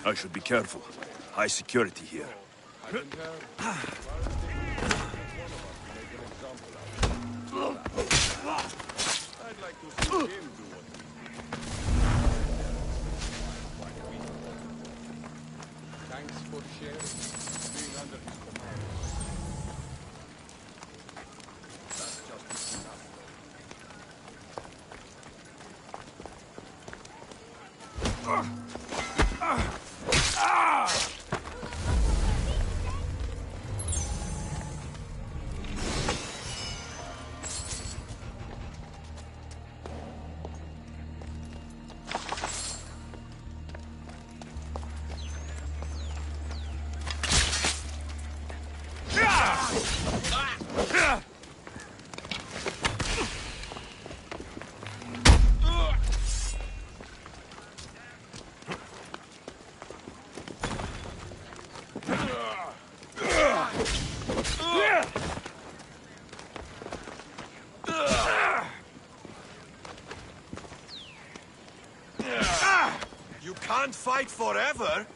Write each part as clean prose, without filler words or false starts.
I should be careful. High security here. I'd like to see him do what Thanks for sharing, being under his command. That's just enough. You can't fight forever!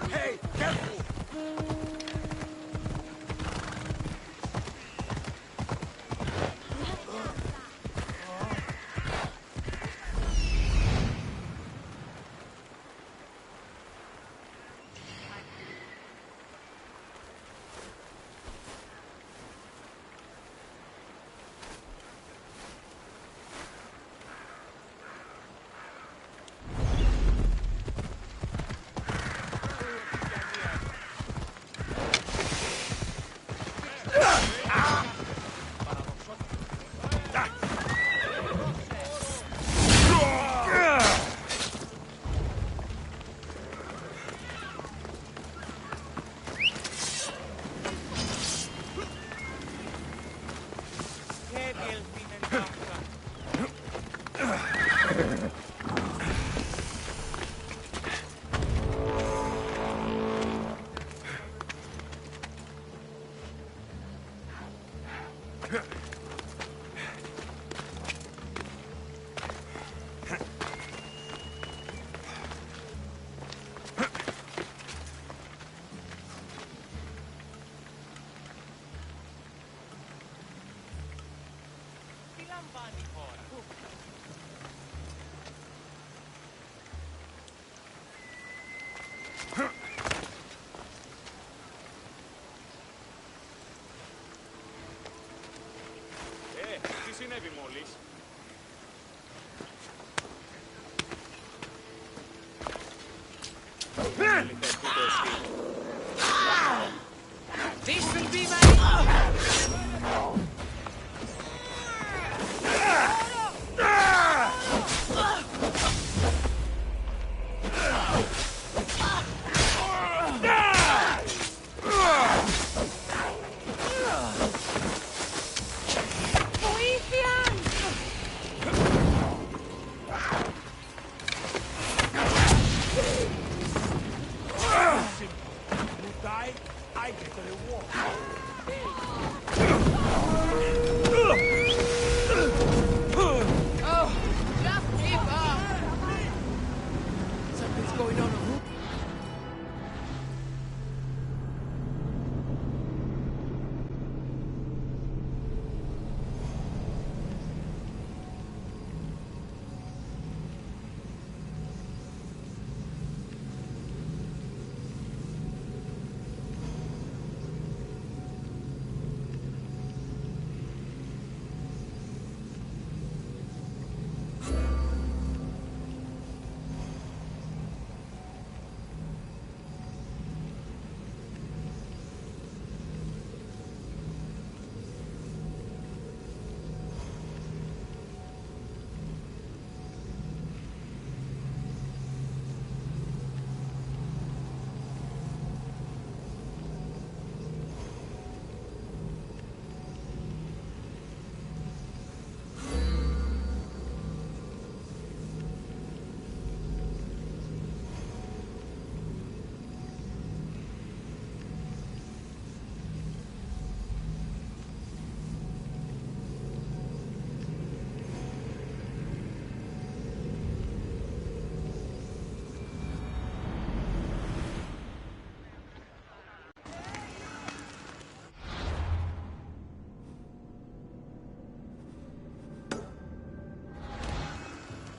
Hey, careful!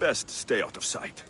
Best stay out of sight.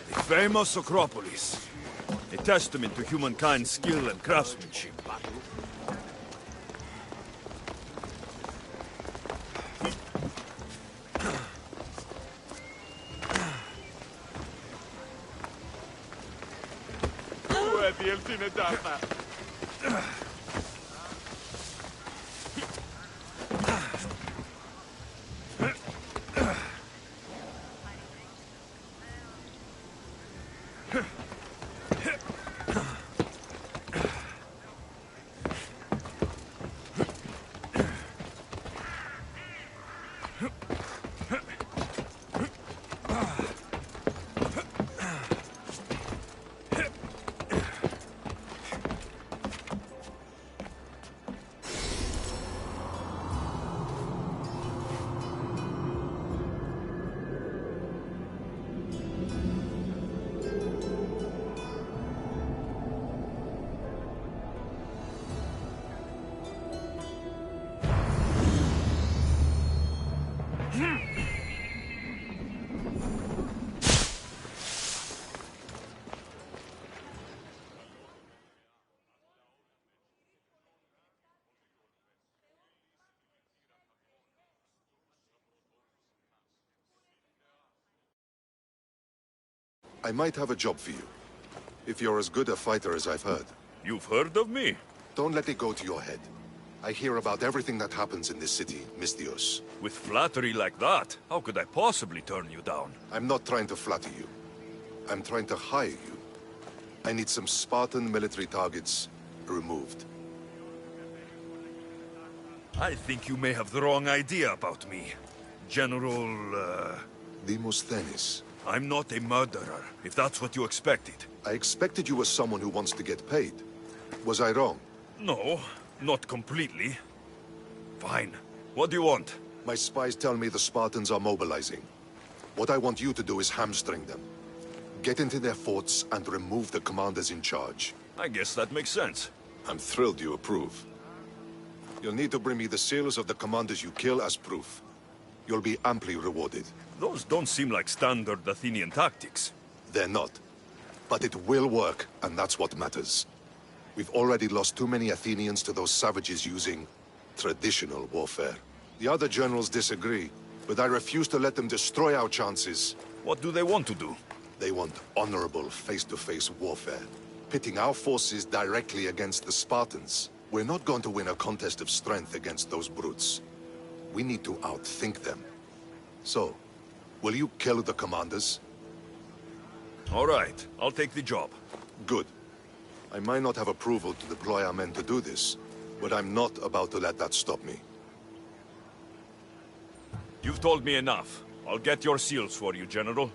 The famous Acropolis. A testament to humankind's skill and craftsmanship. I might have a job for you. If you're as good a fighter as I've heard. You've heard of me? Don't let it go to your head. I hear about everything that happens in this city, Mystios. With flattery like that, how could I possibly turn you down? I'm not trying to flatter you. I'm trying to hire you. I need some Spartan military targets removed. I think you may have the wrong idea about me. General, Demosthenes. I'm not a murderer, if that's what you expected. I expected you as someone who wants to get paid. Was I wrong? No, not completely. Fine. What do you want? My spies tell me the Spartans are mobilizing. What I want you to do is hamstring them. Get into their forts and remove the commanders in charge. I guess that makes sense. I'm thrilled you approve. You'll need to bring me the seals of the commanders you kill as proof. You'll be amply rewarded. Those don't seem like standard Athenian tactics. They're not. But it will work, and that's what matters. We've already lost too many Athenians to those savages using traditional warfare. The other generals disagree, but I refuse to let them destroy our chances. What do they want to do? They want honorable face-to-face warfare, pitting our forces directly against the Spartans. We're not going to win a contest of strength against those brutes. We need to outthink them. So, will you kill the commanders? All right, I'll take the job. Good. I might not have approval to deploy our men to do this, but I'm not about to let that stop me. You've told me enough. I'll get your seals for you, General.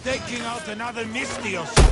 Taking out another Misty or something.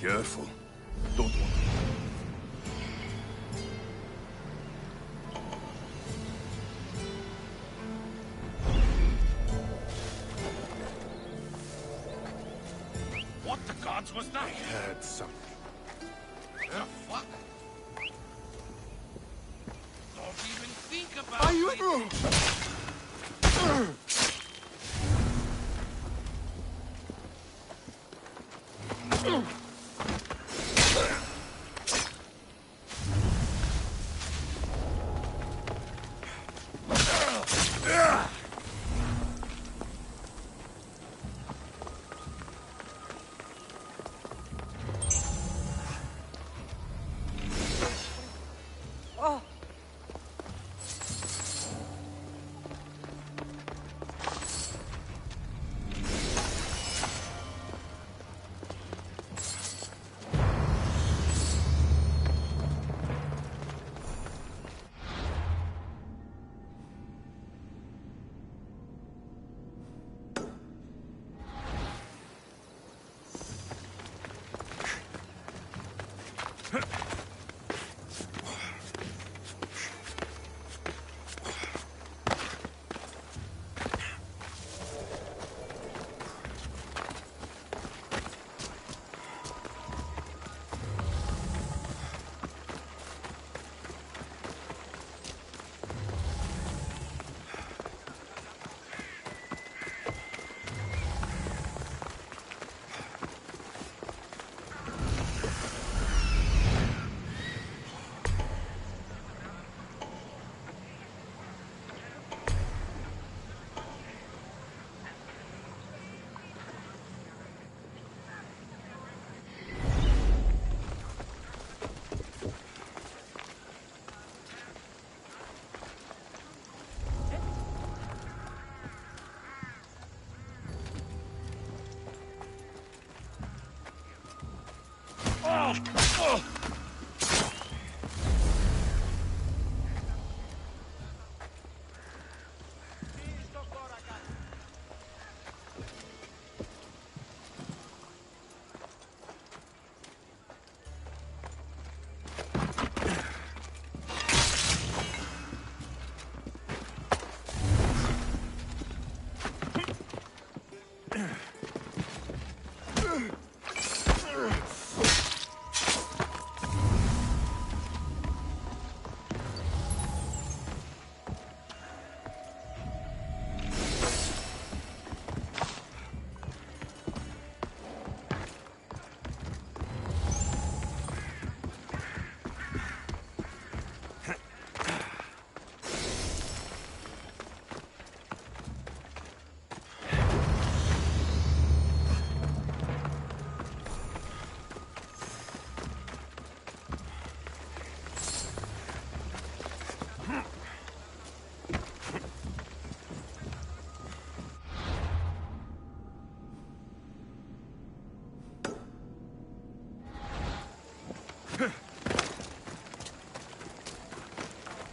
Careful. Don't want What the gods was that? Had something. The fuck? Don't even think about it.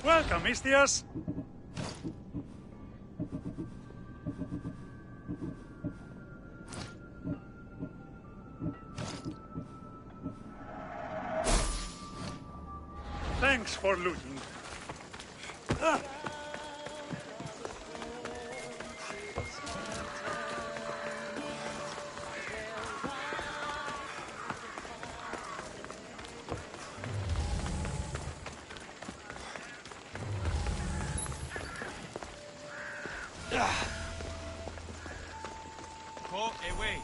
Welcome, Mistios. Thanks for looting. Go away.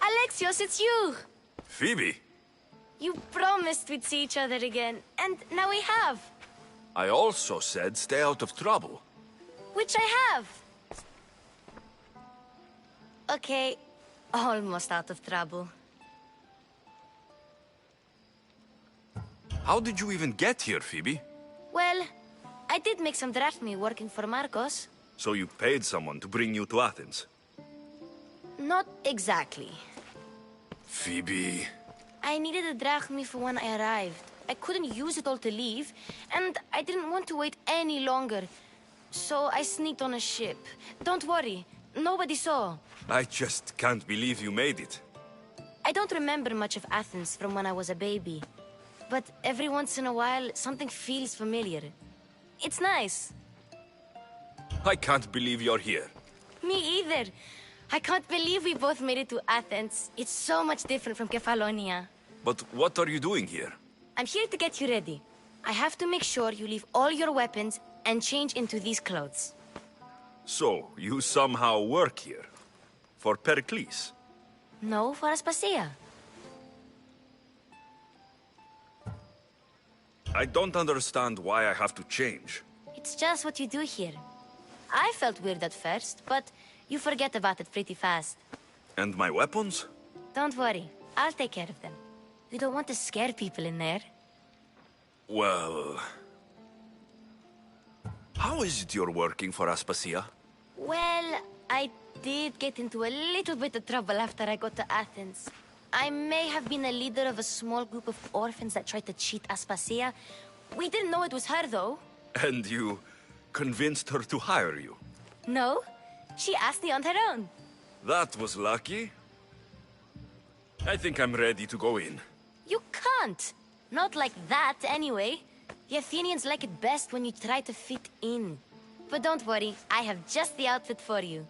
Alexios, it's you! Phoebe, You promised we'd see each other again, and now we have. I also said stay out of trouble. Which I have. Okay, almost out of trouble. How did you even get here, Phoebe? Well, I did make some drachmi working for Marcos. So you paid someone to bring you to Athens? Not exactly. Phoebe... I needed a drachmi for when I arrived. I couldn't use it all to leave, and I didn't want to wait any longer. So I sneaked on a ship. Don't worry, nobody saw. I just can't believe you made it. I don't remember much of Athens from when I was a baby. But every once in a while, something feels familiar. It's nice. I can't believe you're here. Me either. I can't believe we both made it to Athens. It's so much different from Kefalonia. But what are you doing here? I'm here to get you ready. I have to make sure you leave all your weapons and change into these clothes. So, you somehow work here? For Pericles? No, for Aspasia. I don't understand why I have to change. It's just what you do here. I felt weird at first, but you forget about it pretty fast. And my weapons? Don't worry, I'll take care of them. You don't want to scare people in there. Well... How is it you're working for Aspasia? Well, I did get into a little bit of trouble after I got to Athens. I may have been a leader of a small group of orphans that tried to cheat Aspasia. We didn't know it was her, though. And you convinced her to hire you? No, she asked me on her own. That was lucky. I think I'm ready to go in. You can't. Not like that, anyway. The Athenians like it best when you try to fit in. But don't worry, I have just the outfit for you.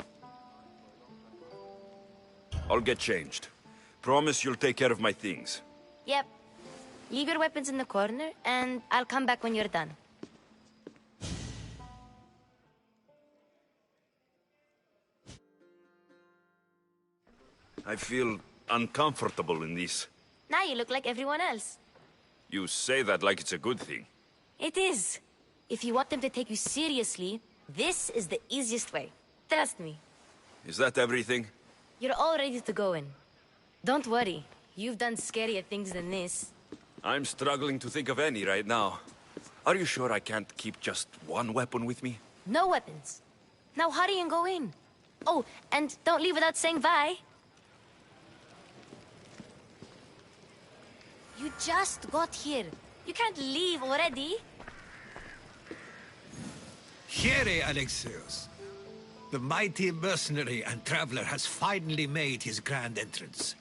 I'll get changed. Promise you'll take care of my things. Yep. Leave your weapons in the corner, and I'll come back when you're done. I feel uncomfortable in this. Now you look like everyone else. You say that like it's a good thing. It is. If you want them to take you seriously, this is the easiest way. Trust me. Is that everything? You're all ready to go in. Don't worry. You've done scarier things than this. I'm struggling to think of any right now. Are you sure I can't keep just one weapon with me? No weapons. Now hurry and go in. Oh, and don't leave without saying bye. You just got here. You can't leave already. Here, Alexios. The mighty mercenary and traveler has finally made his grand entrance.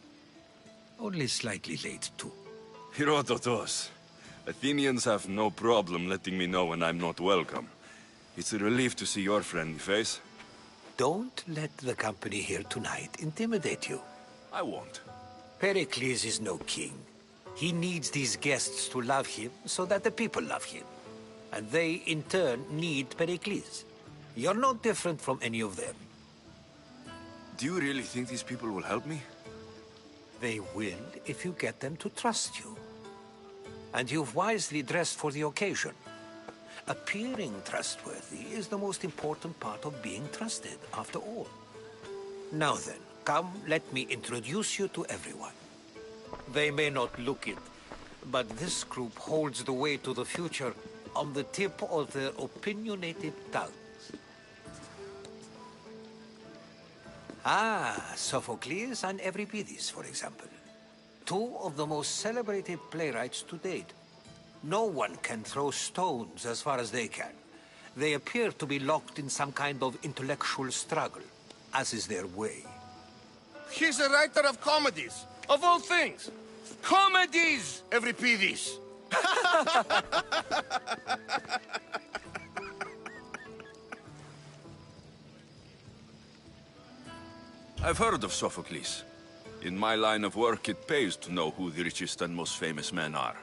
Only slightly late, too. Herodotos. Athenians have no problem letting me know when I'm not welcome. It's a relief to see your friendly face. Don't let the company here tonight intimidate you. I won't. Pericles is no king. He needs these guests to love him so that the people love him. And they, in turn, need Pericles. You're no different from any of them. Do you really think these people will help me? They will if you get them to trust you. And you've wisely dressed for the occasion. Appearing trustworthy is the most important part of being trusted, after all. Now then, come, let me introduce you to everyone. They may not look it, but this group holds the way to the future on the tip of their opinionated tongues. Ah, Sophocles and Euripides, for example. Two of the most celebrated playwrights to date. No one can throw stones as far as they can. They appear to be locked in some kind of intellectual struggle, as is their way. He's a writer of comedies, of all things. Comedies, Euripides. I've heard of Sophocles. In my line of work, it pays to know who the richest and most famous men are.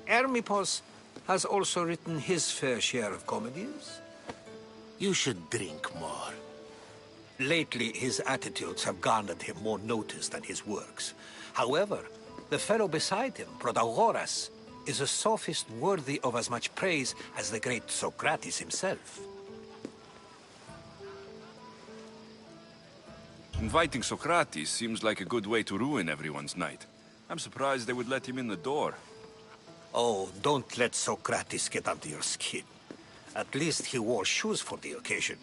Hermippos has also written his fair share of comedies. You should drink more. Lately, his attitudes have garnered him more notice than his works. However, the fellow beside him, Protagoras, is a sophist worthy of as much praise as the great Socrates himself. Inviting Socrates seems like a good way to ruin everyone's night. I'm surprised they would let him in the door. Oh, don't let Socrates get under your skin. At least he wore shoes for the occasion.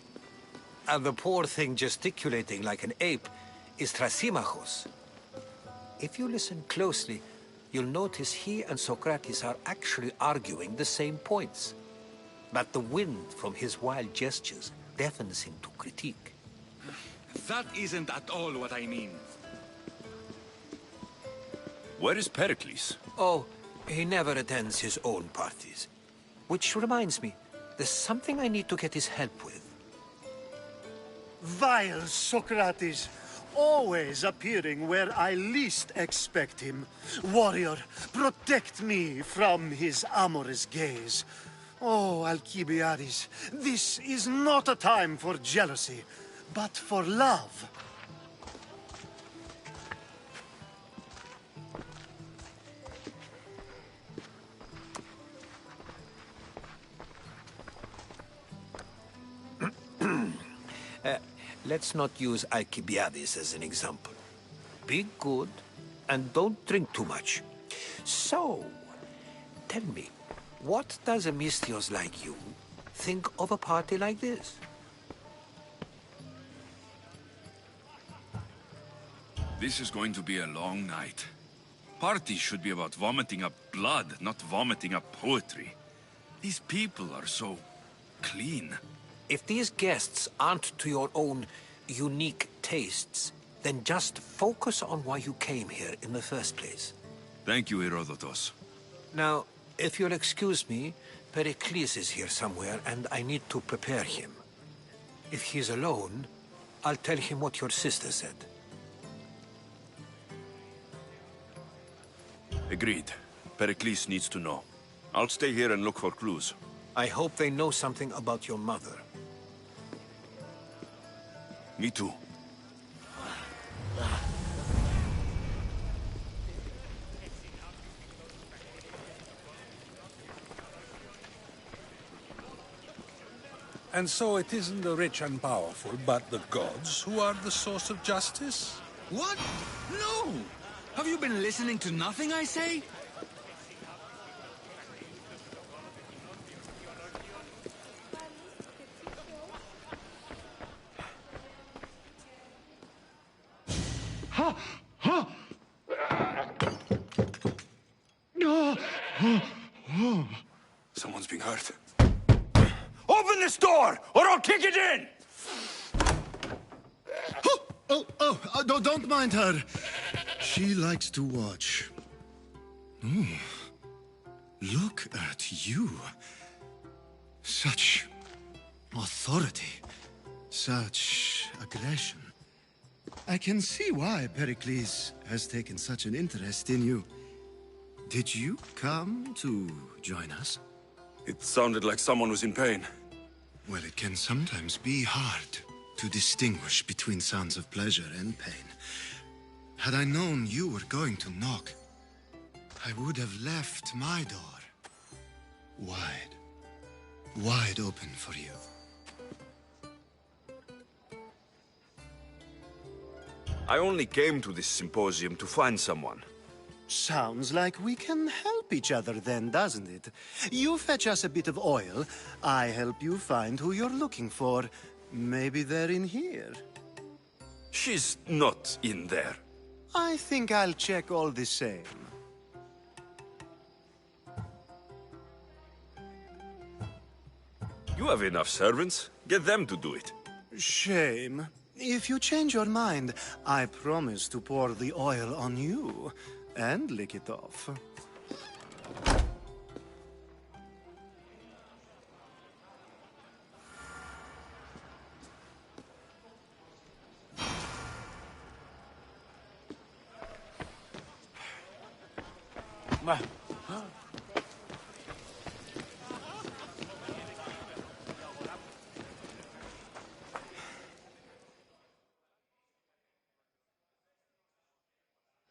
And the poor thing gesticulating like an ape is Thrasymachos. If you listen closely, you'll notice he and Socrates are actually arguing the same points. But the wind from his wild gestures deafens him to critique. That isn't at all what I mean. Where is Pericles? Oh, he never attends his own parties. Which reminds me, there's something I need to get his help with. Vile Socrates, always appearing where I least expect him. Warrior, protect me from his amorous gaze. Oh, Alcibiades, this is not a time for jealousy, but for love. Let's not use Alcibiades as an example. Be good, and don't drink too much. So, tell me, what does a Mystios like you think of a party like this? This is going to be a long night. Parties should be about vomiting up blood, not vomiting up poetry. These people are so clean. If these guests aren't to your own unique tastes, then just focus on why you came here in the first place. Thank you, Herodotos. Now, if you'll excuse me, Pericles is here somewhere, and I need to prepare him. If he's alone, I'll tell him what your sister said. Agreed. Pericles needs to know. I'll stay here and look for clues. I hope they know something about your mother. Me too. And so it isn't the rich and powerful, but the gods who are the source of justice? What? No! Have you been listening to nothing I say? Someone's being hurt. Open this door, or I'll kick it in! Don't mind her. She likes to watch. Oh, look at you. Such authority. Such aggression. I can see why Pericles has taken such an interest in you. Did you come to join us? It sounded like someone was in pain. Well, it can sometimes be hard to distinguish between sounds of pleasure and pain. Had I known you were going to knock, I would have left my door wide open for you. I only came to this symposium to find someone. Sounds like we can help each other then, doesn't it? You fetch us a bit of oil, I help you find who you're looking for. Maybe they're in here. She's not in there. I think I'll check all the same. You have enough servants. Get them to do it. Shame. If you change your mind, I promise to pour the oil on you and lick it off.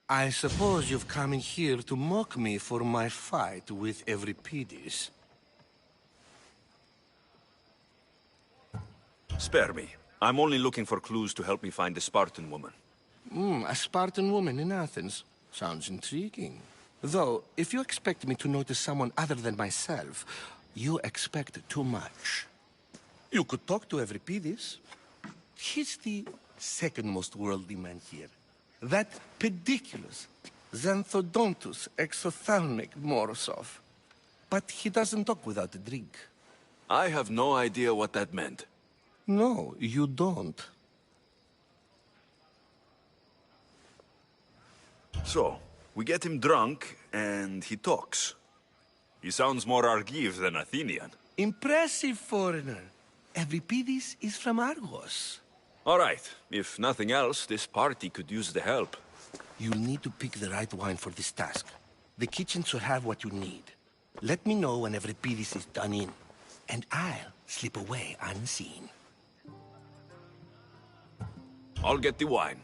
I suppose you've come in here to mock me for my fight with Euripides. Spare me. I'm only looking for clues to help me find the Spartan woman. A Spartan woman in Athens. Sounds intriguing. Though, if you expect me to notice someone other than myself, you expect too much. You could talk to Euripides. He's the second most worldly man here. That pediculous Xanthodontus exophthalmic Morosov. But he doesn't talk without a drink. I have no idea what that meant. No, you don't. So, we get him drunk, and he talks. He sounds more Argive than Athenian. Impressive foreigner. Euripides is from Argos. All right. If nothing else, this party could use the help. You'll need to pick the right wine for this task. The kitchen should have what you need. Let me know when Euripides is done in, and I'll slip away unseen. I'll get the wine.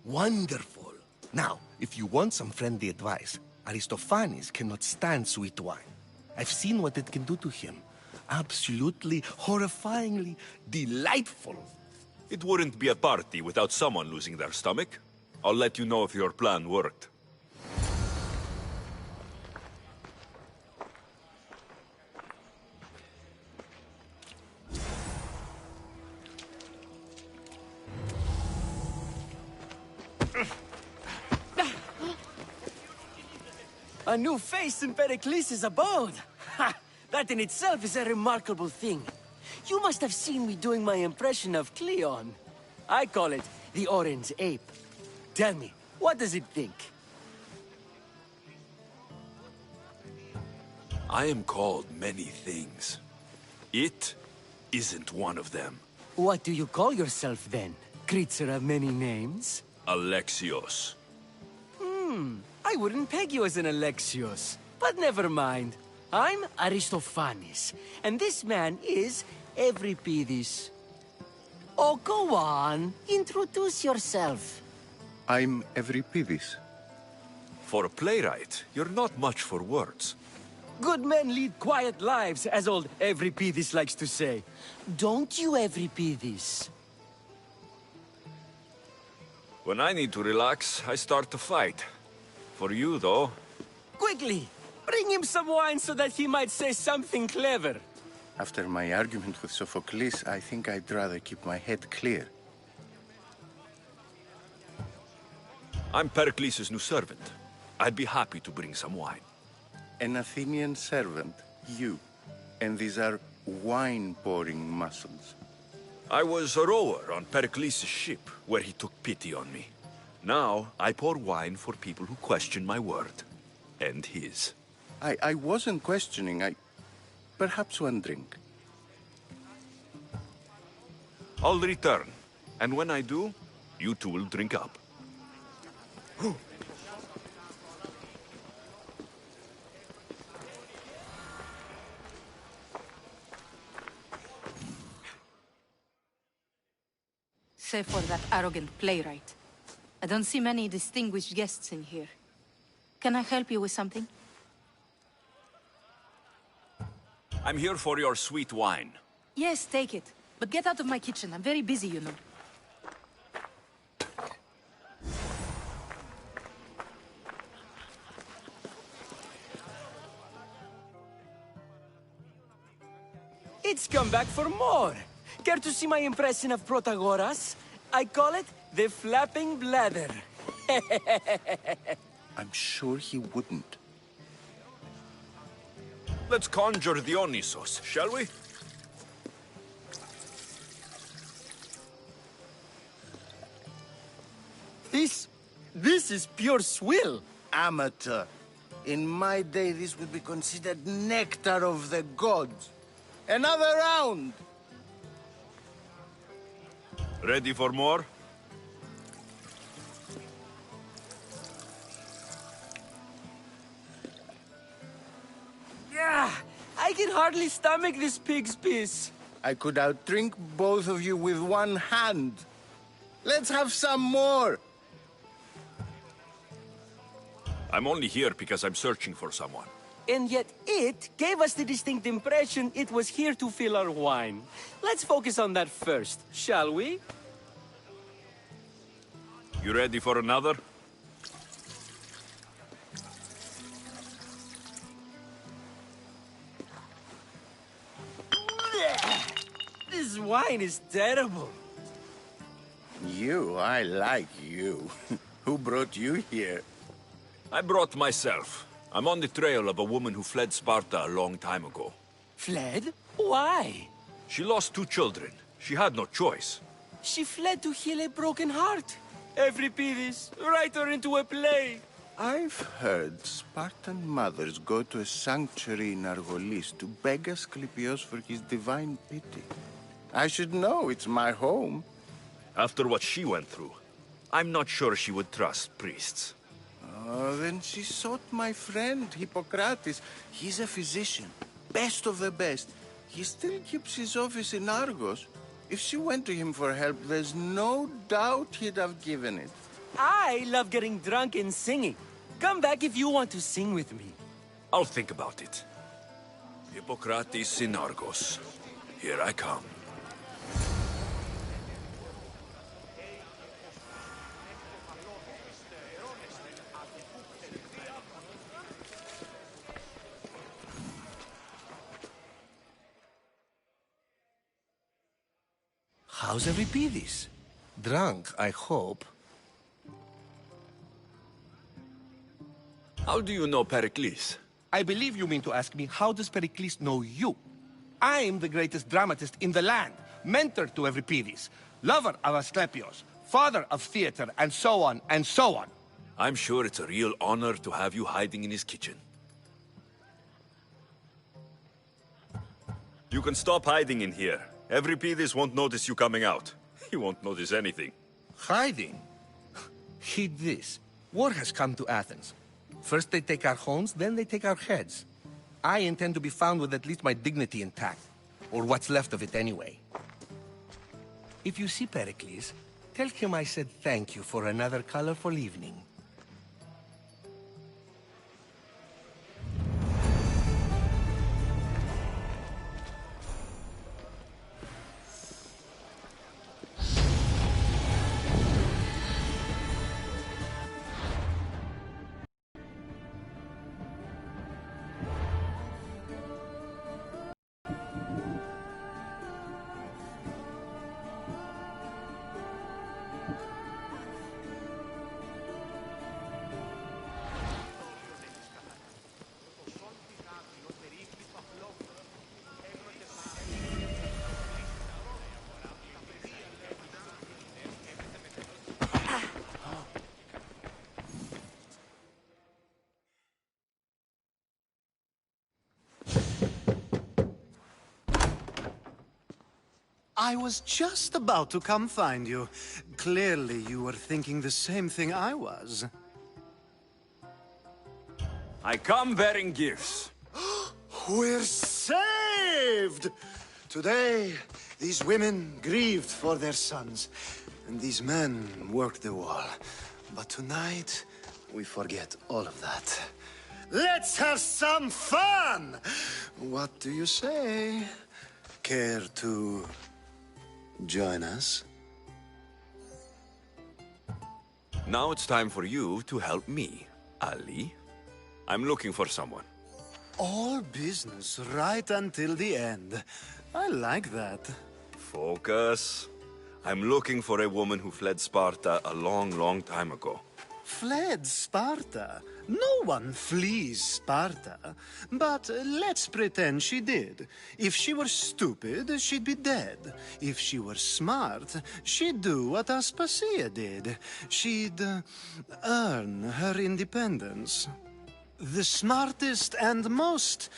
Wonderful. Now, if you want some friendly advice, Aristophanes cannot stand sweet wine. I've seen what it can do to him. Absolutely, horrifyingly delightful. It wouldn't be a party without someone losing their stomach. I'll let you know if your plan worked. A new face in Pericles' abode! Ha! That in itself is a remarkable thing. You must have seen me doing my impression of Cleon. I call it the Orange Ape. Tell me, what does it think? I am called many things. It isn't one of them. What do you call yourself then? Creature of many names? Alexios. I wouldn't peg you as an Alexios. But never mind. I'm Aristophanes, and this man is Euripides. Oh, go on. Introduce yourself. I'm Euripides. For a playwright, you're not much for words. Good men lead quiet lives, as old Evripidis likes to say. Don't you, Evripidis? When I need to relax, I start to fight. For you, though... Quickly! Bring him some wine so that he might say something clever. After my argument with Sophocles, I think I'd rather keep my head clear. I'm Pericles' new servant. I'd be happy to bring some wine. An Athenian servant, you. And these are wine-pouring muscles. I was a rower on Pericles' ship, where he took pity on me. Now, I pour wine for people who question my word. And his. I wasn't questioning, Perhaps one drink. I'll return. And when I do, you two will drink up. Save for that arrogant playwright. I don't see many distinguished guests in here. Can I help you with something? I'm here for your sweet wine. Yes, take it. But get out of my kitchen. I'm very busy, you know. It's come back for more. Care to see my impression of Protagoras? I call it the flapping bladder. I'm sure he wouldn't. Let's conjure Dionysos, shall we? This is pure swill. Amateur. In my day, this would be considered nectar of the gods. Another round! Ready for more? Yeah, I can hardly stomach this pig's piss. I could outdrink both of you with one hand. Let's have some more! I'm only here because I'm searching for someone. And yet it gave us the distinct impression it was here to fill our wine. Let's focus on that first, shall we? You ready for another? This wine is terrible. I like you. Who brought you here? I brought myself. I'm on the trail of a woman who fled Sparta a long time ago. Fled? Why? She lost 2 children. She had no choice. She fled to heal a broken heart. Evripidis, write her into a play. I've heard Spartan mothers go to a sanctuary in Argolis to beg Asclepios for his divine pity. I should know, it's my home. After what she went through, I'm not sure she would trust priests. Oh, then she sought my friend, Hippocrates. He's a physician, best of the best. He still keeps his office in Argos. If she went to him for help, there's no doubt he'd have given it. I love getting drunk and singing. Come back if you want to sing with me. I'll think about it. Hippocrates in Argos. Here I come. How's Evripidis? Drunk, I hope. How do you know Pericles? I believe you mean to ask me, how does Pericles know you? I'm the greatest dramatist in the land, mentor to Evripidis, lover of Asclepios, father of theater, and so on, and so on. I'm sure it's a real honor to have you hiding in his kitchen. You can stop hiding in here. Evripidis won't notice you coming out. He won't notice anything. Hiding? Heed this. War has come to Athens. First they take our homes, then they take our heads. I intend to be found with at least my dignity intact. Or what's left of it anyway. If you see Pericles, tell him I said thank you for another colorful evening. I was just about to come find you. Clearly, you were thinking the same thing I was. I come bearing gifts. We're saved! Today, these women grieved for their sons, and these men worked the wall. But tonight, we forget all of that. Let's have some fun! What do you say? Care to join us? Now it's time for you to help me, Ali. I'm looking for someone. All business right until the end. I like that. Focus. I'm looking for a woman who fled Sparta a long, long time ago. Fled Sparta? No one flees Sparta. But let's pretend she did. If she were stupid, she'd be dead. If she were smart, she'd do what Aspasia did. She'd earn her independence. The smartest and most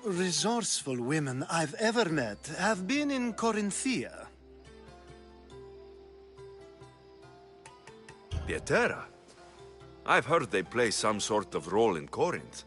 resourceful women I've ever met have been in Corinthia. Pietera? I've heard they play some sort of role in Corinth,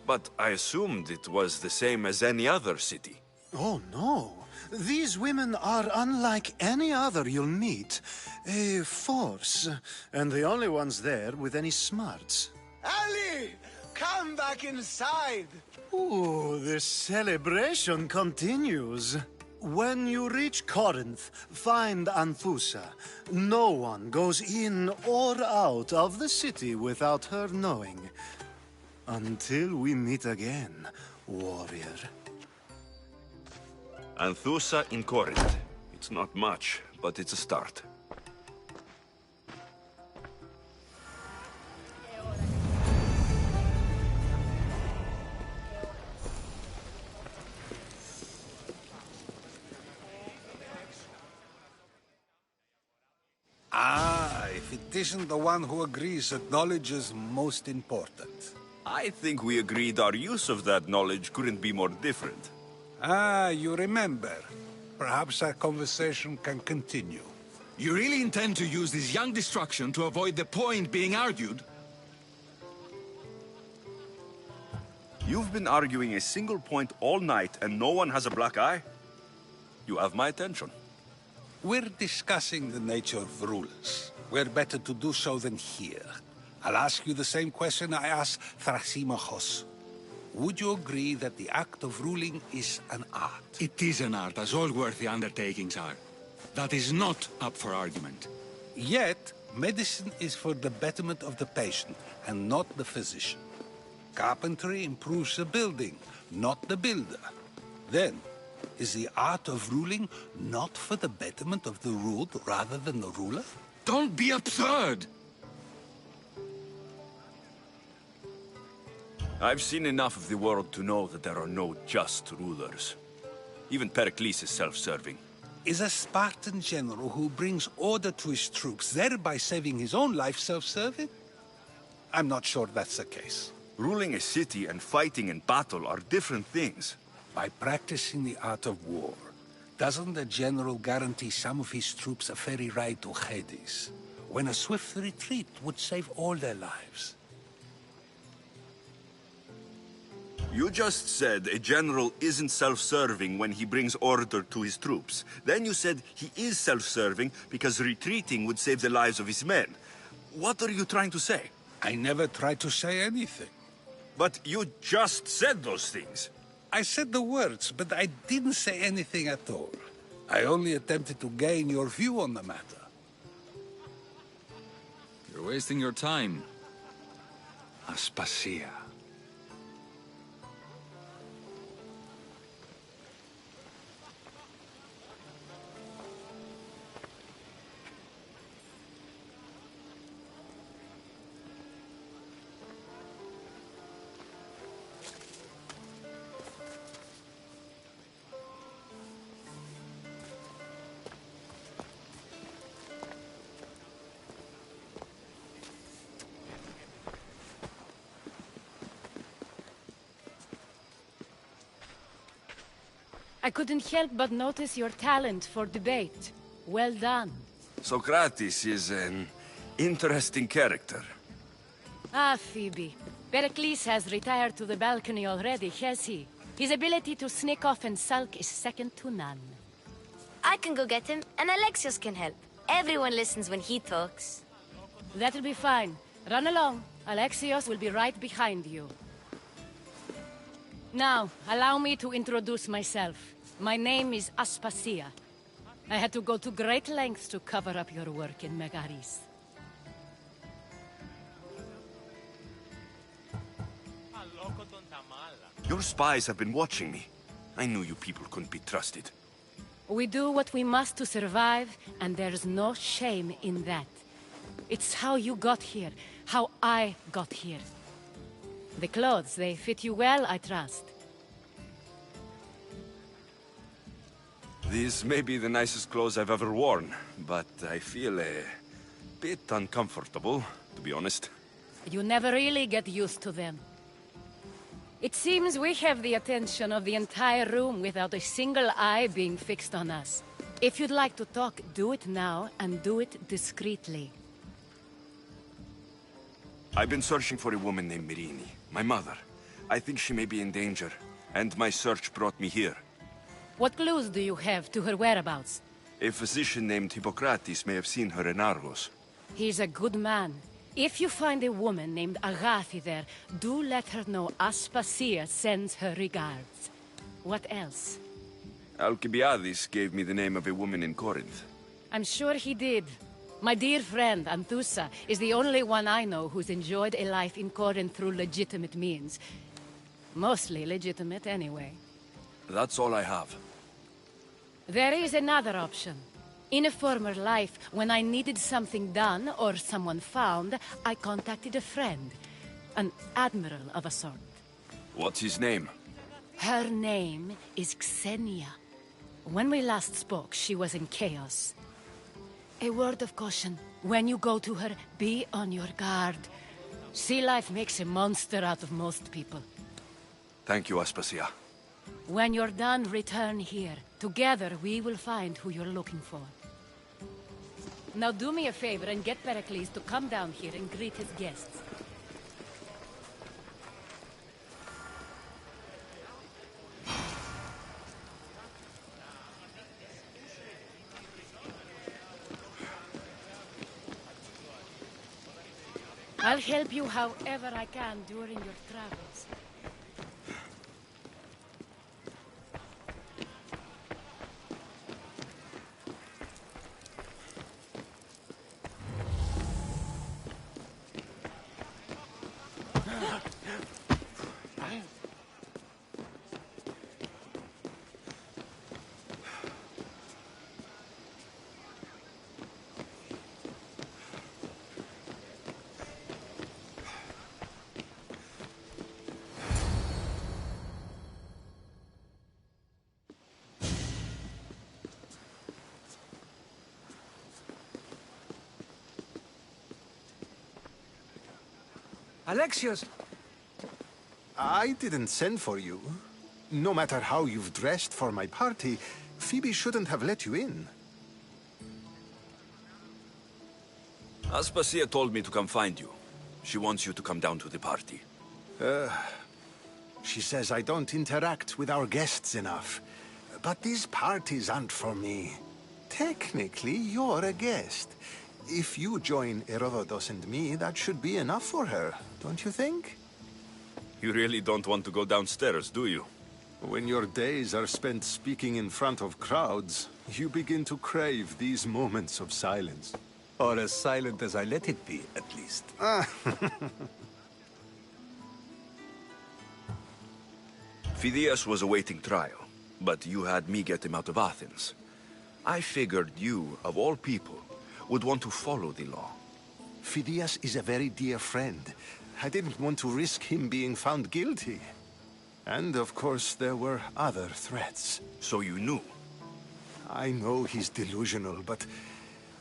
but I assumed it was the same as any other city. Oh, no. These women are unlike any other you'll meet. A force, and the only ones there with any smarts. Ali! Come back inside! Ooh, the celebration continues. When you reach Corinth, find Anthusa. No one goes in or out of the city without her knowing. Until we meet again, warrior. Anthusa in Corinth. It's not much, but it's a start. Ah, if it isn't the one who agrees that knowledge is most important. I think we agreed our use of that knowledge couldn't be more different. Ah, you remember. Perhaps our conversation can continue. You really intend to use this young destruction to avoid the point being argued? You've been arguing a single point all night and no one has a black eye? You have my attention. We're discussing the nature of rulers. Where better to do so than here? I'll ask you the same question I asked Thrasymachos. Would you agree that the act of ruling is an art? It is an art, as all worthy undertakings are. That is not up for argument. Yet, medicine is for the betterment of the patient, and not the physician. Carpentry improves the building, not the builder. Then, is the art of ruling not for the betterment of the ruled rather than the ruler? Don't be absurd! I've seen enough of the world to know that there are no just rulers. Even Pericles is self-serving. Is a Spartan general who brings order to his troops, thereby saving his own life, self-serving? I'm not sure that's the case. Ruling a city and fighting in battle are different things. By practicing the art of war, doesn't the general guarantee some of his troops a ferry ride to Hades, when a swift retreat would save all their lives? You just said a general isn't self-serving when he brings order to his troops. Then you said he is self-serving because retreating would save the lives of his men. What are you trying to say? I never tried to say anything. But you just said those things. I said the words, but I didn't say anything at all. I only attempted to gain your view on the matter. You're wasting your time. Aspasia. I couldn't help but notice your talent for debate. Well done. Socrates is an interesting character. Ah, Phoebe. Pericles has retired to the balcony already, has he? His ability to sneak off and sulk is second to none. I can go get him, and Alexios can help. Everyone listens when he talks. That'll be fine. Run along. Alexios will be right behind you. Now, allow me to introduce myself. My name is Aspasia. I had to go to great lengths to cover up your work in Megaris. Your spies have been watching me. I knew you people couldn't be trusted. We do what we must to survive, and there's no shame in that. It's how you got here, how I got here. The clothes, they fit you well, I trust. These may be the nicest clothes I've ever worn, but I feel a bit uncomfortable, to be honest. You never really get used to them. It seems we have the attention of the entire room without a single eye being fixed on us. If you'd like to talk, do it now, and do it discreetly. I've been searching for a woman named Mirini, my mother. I think she may be in danger, and my search brought me here. What clues do you have to her whereabouts? A physician named Hippocrates may have seen her in Argos. He's a good man. If you find a woman named Agathi there, do let her know Aspasia sends her regards. What else? Alcibiades gave me the name of a woman in Corinth. I'm sure he did. My dear friend, Anthusa, is the only one I know who's enjoyed a life in Corinth through legitimate means. Mostly legitimate, anyway. That's all I have. There is another option. In a former life, when I needed something done or someone found, I contacted a friend. An admiral of a sort. What's his name? Her name is Xenia. When we last spoke, she was in chaos. A word of caution. When you go to her, be on your guard. Sea life makes a monster out of most people. Thank you, Aspasia. When you're done, return here. Together, we will find who you're looking for. Now do me a favor and get Pericles to come down here and greet his guests. I'll help you however I can during your travels. Alexios! I didn't send for you. No matter how you've dressed for my party, Phoebe shouldn't have let you in. Aspasia told me to come find you. She wants you to come down to the party. She says I don't interact with our guests enough. But these parties aren't for me. Technically, you're a guest. If you join Herodotus and me, that should be enough for her, don't you think? You really don't want to go downstairs, do you? When your days are spent speaking in front of crowds, you begin to crave these moments of silence. Or as silent as I let it be, at least. Phidias was awaiting trial, but you had me get him out of Athens. I figured you, of all people, would want to follow the law. Phidias is a very dear friend. I didn't want to risk him being found guilty. And of course, there were other threats. So you knew? I know he's delusional, but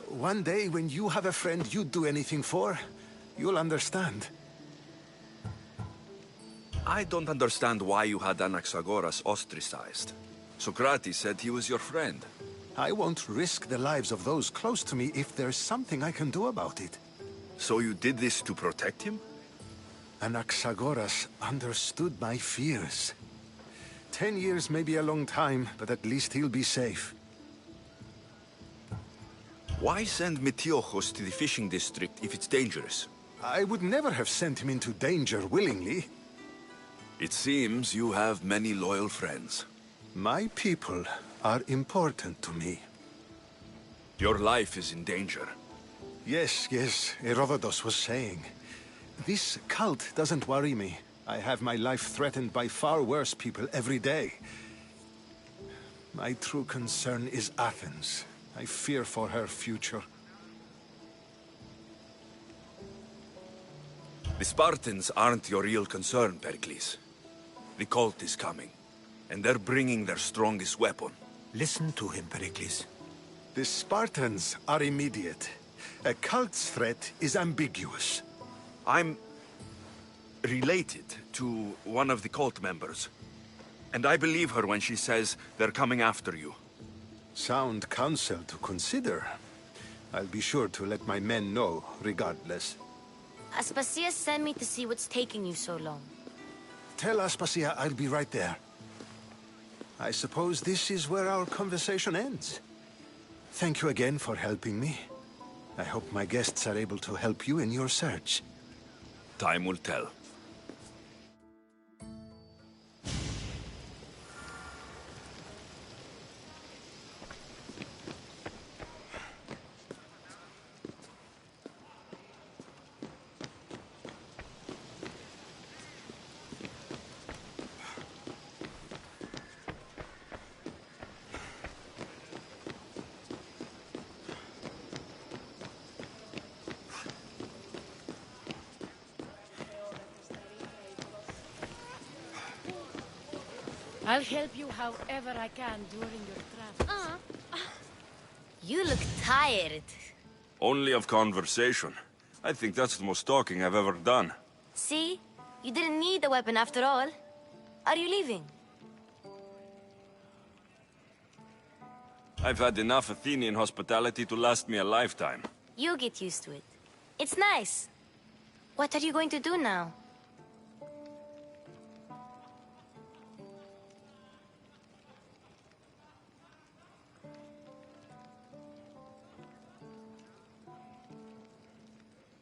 one day when you have a friend you'd do anything for, you'll understand. I don't understand why you had Anaxagoras ostracized. Socrates said he was your friend. I won't risk the lives of those close to me if there's something I can do about it. So you did this to protect him? Anaxagoras understood my fears. 10 years may be a long time, but at least he'll be safe. Why send Metiochos to the fishing district if it's dangerous? I would never have sent him into danger willingly. It seems you have many loyal friends. My people are important to me. Your life is in danger. Yes, Herodotus was saying. This cult doesn't worry me. I have my life threatened by far worse people every day. My true concern is Athens. I fear for her future. The Spartans aren't your real concern, Pericles. The cult is coming, and they're bringing their strongest weapon. Listen to him, Pericles. The Spartans are immediate. A cult's threat is ambiguous. I'm related to one of the cult members, and I believe her when she says they're coming after you. Sound counsel to consider. I'll be sure to let my men know, regardless. Aspasia sent me to see what's taking you so long. Tell Aspasia I'll be right there. I suppose this is where our conversation ends. Thank you again for helping me. I hope my guests are able to help you in your search. Time will tell. I'll help you however I can during your travels. You look tired. Only of conversation. I think that's the most talking I've ever done. See? You didn't need the weapon after all. Are you leaving? I've had enough Athenian hospitality to last me a lifetime. You'll get used to it. It's nice. What are you going to do now?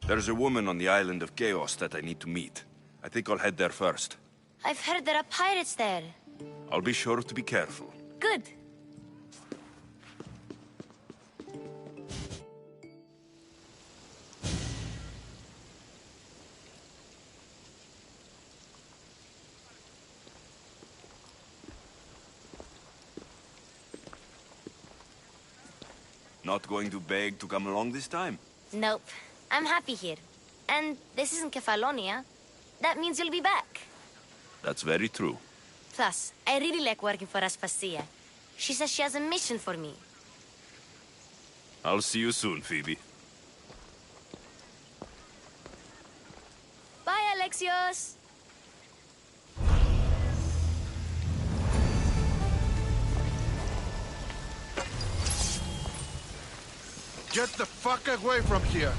There's a woman on the island of Chaos that I need to meet. I think I'll head there first. I've heard there are pirates there. I'll be sure to be careful. Good. Not going to beg to come along this time? Nope. I'm happy here. And this isn't Kefalonia. That means you'll be back. That's very true. Plus, I really like working for Aspasia. She says she has a mission for me. I'll see you soon, Phoebe. Bye, Alexios! Get the fuck away from here!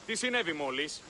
Τι συνέβη μόλις?